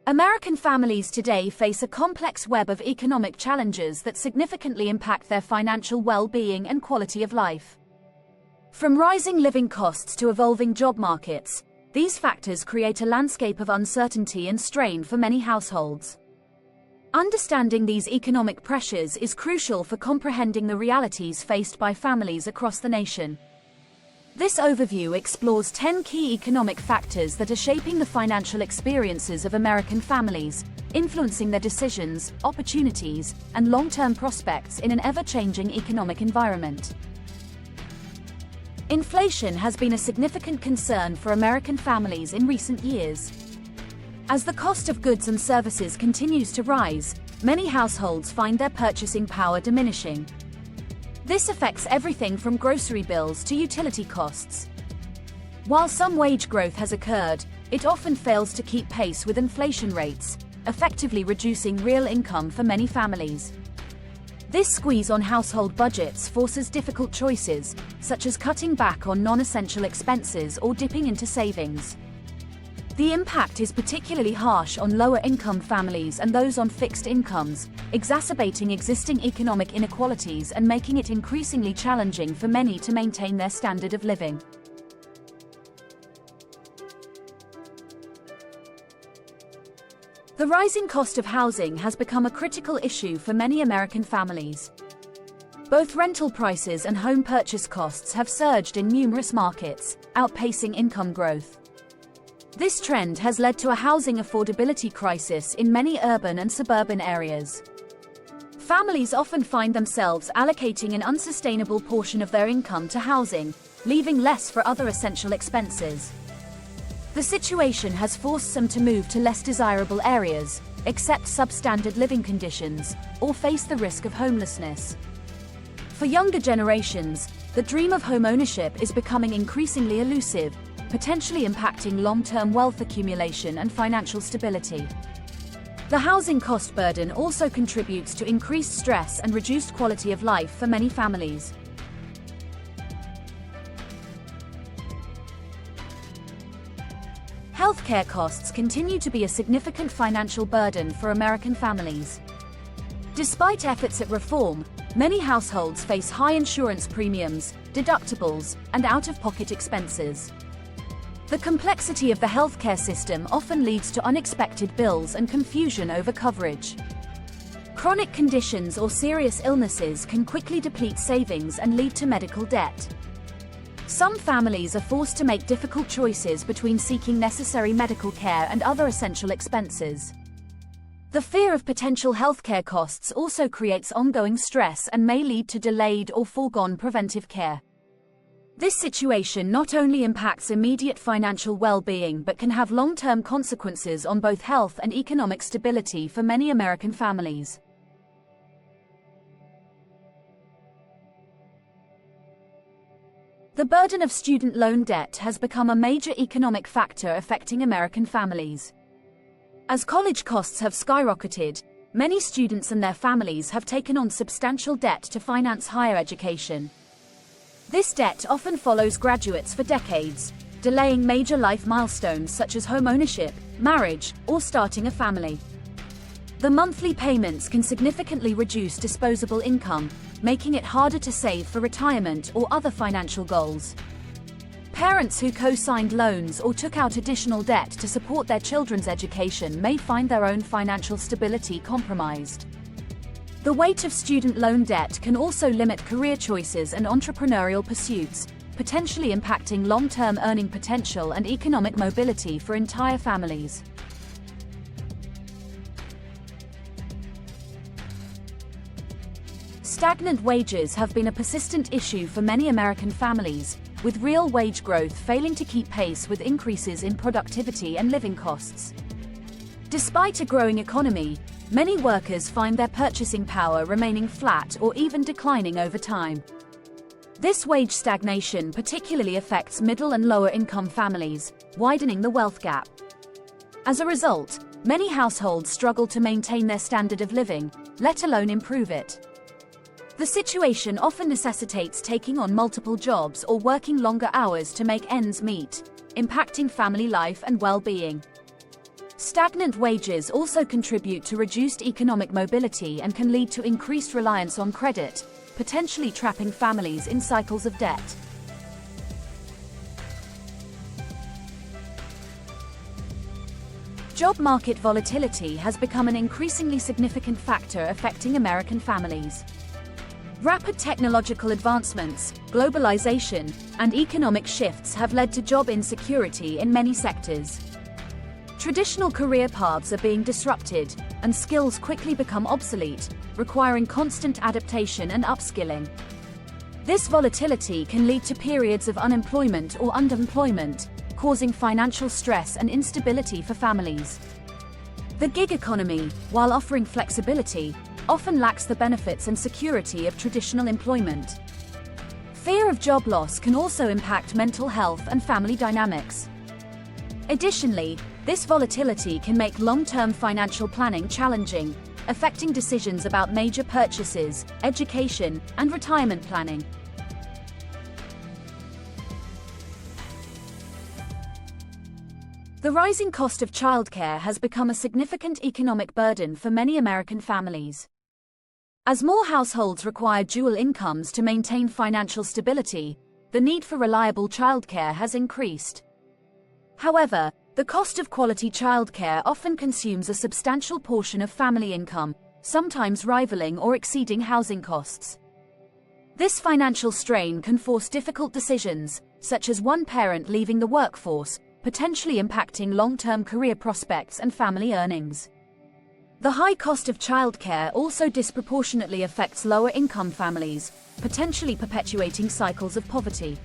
American families today face a complex web of economic challenges that significantly impact their financial well-being and quality of life. From rising living costs to evolving job markets, these factors create a landscape of uncertainty and strain for many households. Understanding these economic pressures is crucial for comprehending the realities faced by families across the nation. This overview explores 10 key economic factors that are shaping the financial experiences of American families, influencing their decisions, opportunities, and long-term prospects in an ever-changing economic environment. Inflation has been a significant concern for American families in recent years. As the cost of goods and services continues to rise, many households find their purchasing power diminishing. This affects everything from grocery bills to utility costs. While some wage growth has occurred, it often fails to keep pace with inflation rates, effectively reducing real income for many families. This squeeze on household budgets forces difficult choices, such as cutting back on non-essential expenses or dipping into savings. The impact is particularly harsh on lower-income families and those on fixed incomes, exacerbating existing economic inequalities and making it increasingly challenging for many to maintain their standard of living. The rising cost of housing has become a critical issue for many American families. Both rental prices and home purchase costs have surged in numerous markets, outpacing income growth. This trend has led to a housing affordability crisis in many urban and suburban areas. Families often find themselves allocating an unsustainable portion of their income to housing, leaving less for other essential expenses. The situation has forced some to move to less desirable areas, accept substandard living conditions, or face the risk of homelessness. For younger generations, the dream of homeownership is becoming increasingly elusive, potentially impacting long-term wealth accumulation and financial stability. The housing cost burden also contributes to increased stress and reduced quality of life for many families. Healthcare costs continue to be a significant financial burden for American families. Despite efforts at reform, many households face high insurance premiums, deductibles, and out-of-pocket expenses. The complexity of the healthcare system often leads to unexpected bills and confusion over coverage. Chronic conditions or serious illnesses can quickly deplete savings and lead to medical debt. Some families are forced to make difficult choices between seeking necessary medical care and other essential expenses. The fear of potential healthcare costs also creates ongoing stress and may lead to delayed or foregone preventive care. This situation not only impacts immediate financial well-being but can have long-term consequences on both health and economic stability for many American families. The burden of student loan debt has become a major economic factor affecting American families. As college costs have skyrocketed, many students and their families have taken on substantial debt to finance higher education. This debt often follows graduates for decades, delaying major life milestones such as homeownership, marriage, or starting a family. The monthly payments can significantly reduce disposable income, making it harder to save for retirement or other financial goals. Parents who co-signed loans or took out additional debt to support their children's education may find their own financial stability compromised. The weight of student loan debt can also limit career choices and entrepreneurial pursuits, potentially impacting long-term earning potential and economic mobility for entire families. Stagnant wages have been a persistent issue for many American families, with real wage growth failing to keep pace with increases in productivity and living costs. Despite a growing economy, many workers find their purchasing power remaining flat or even declining over time. This wage stagnation particularly affects middle and lower income families, widening the wealth gap. As a result, many households struggle to maintain their standard of living, let alone improve it. The situation often necessitates taking on multiple jobs or working longer hours to make ends meet, impacting family life and well-being. Stagnant wages also contribute to reduced economic mobility and can lead to increased reliance on credit, potentially trapping families in cycles of debt. Job market volatility has become an increasingly significant factor affecting American families. Rapid technological advancements, globalization, and economic shifts have led to job insecurity in many sectors. Traditional career paths are being disrupted, and skills quickly become obsolete, requiring constant adaptation and upskilling. This volatility can lead to periods of unemployment or underemployment, causing financial stress and instability for families. The gig economy, while offering flexibility, often lacks the benefits and security of traditional employment. Fear of job loss can also impact mental health and family dynamics. Additionally, this volatility can make long-term financial planning challenging, affecting decisions about major purchases, education, and retirement planning. The rising cost of childcare has become a significant economic burden for many American families. As more households require dual incomes to maintain financial stability, the need for reliable childcare has increased. However, the cost of quality childcare often consumes a substantial portion of family income, sometimes rivaling or exceeding housing costs. This financial strain can force difficult decisions, such as one parent leaving the workforce, potentially impacting long-term career prospects and family earnings. The high cost of childcare also disproportionately affects lower-income families, potentially perpetuating cycles of poverty.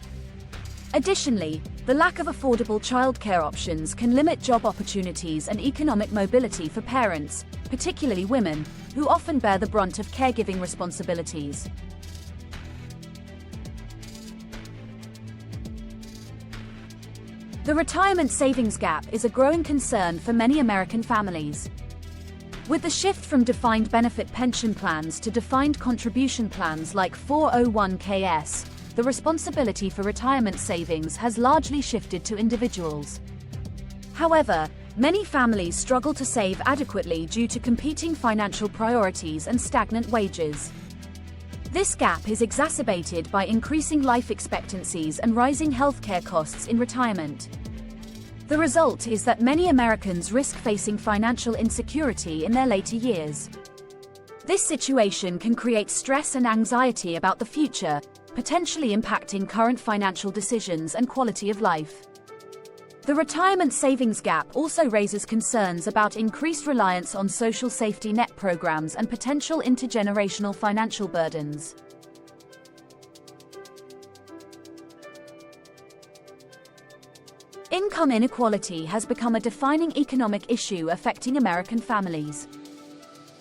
Additionally, the lack of affordable childcare options can limit job opportunities and economic mobility for parents, particularly women, who often bear the brunt of caregiving responsibilities. The retirement savings gap is a growing concern for many American families. With the shift from defined benefit pension plans to defined contribution plans like 401ks, the responsibility for retirement savings has largely shifted to individuals. However, many families struggle to save adequately due to competing financial priorities and stagnant wages. This gap is exacerbated by increasing life expectancies and rising healthcare costs in retirement. The result is that many Americans risk facing financial insecurity in their later years. This situation can create stress and anxiety about the future, potentially impacting current financial decisions and quality of life. The retirement savings gap also raises concerns about increased reliance on social safety net programs and potential intergenerational financial burdens. Income inequality has become a defining economic issue affecting American families.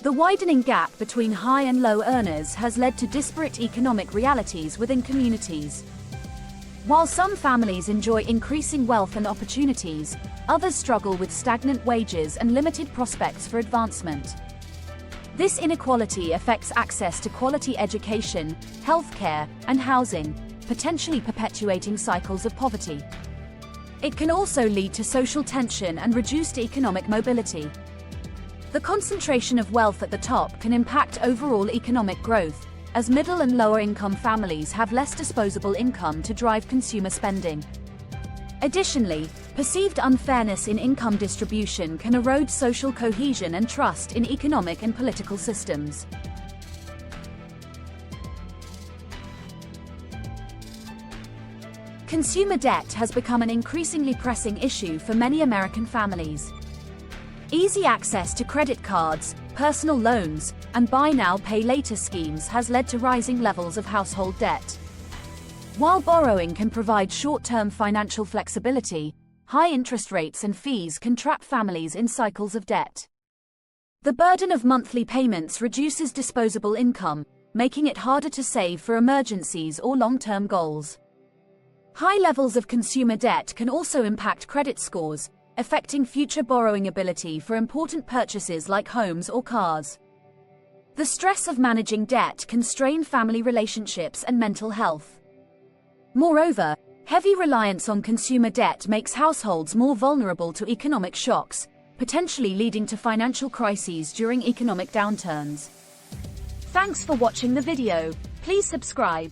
The widening gap between high and low earners has led to disparate economic realities within communities. While some families enjoy increasing wealth and opportunities, others struggle with stagnant wages and limited prospects for advancement. This inequality affects access to quality education, healthcare, and housing, potentially perpetuating cycles of poverty. It can also lead to social tension and reduced economic mobility. The concentration of wealth at the top can impact overall economic growth, as middle and lower income families have less disposable income to drive consumer spending. Additionally, perceived unfairness in income distribution can erode social cohesion and trust in economic and political systems. Consumer debt has become an increasingly pressing issue for many American families. Easy access to credit cards, personal loans, and buy now, pay later schemes has led to rising levels of household debt. While borrowing can provide short-term financial flexibility, high interest rates and fees can trap families in cycles of debt. The burden of monthly payments reduces disposable income, making it harder to save for emergencies or long-term goals. High levels of consumer debt can also impact credit scores, affecting future borrowing ability for important purchases like homes or cars. The stress of managing debt can strain family relationships and mental health. Moreover, heavy reliance on consumer debt makes households more vulnerable to economic shocks, potentially leading to financial crises during economic downturns. Thanks for watching the video. Please subscribe.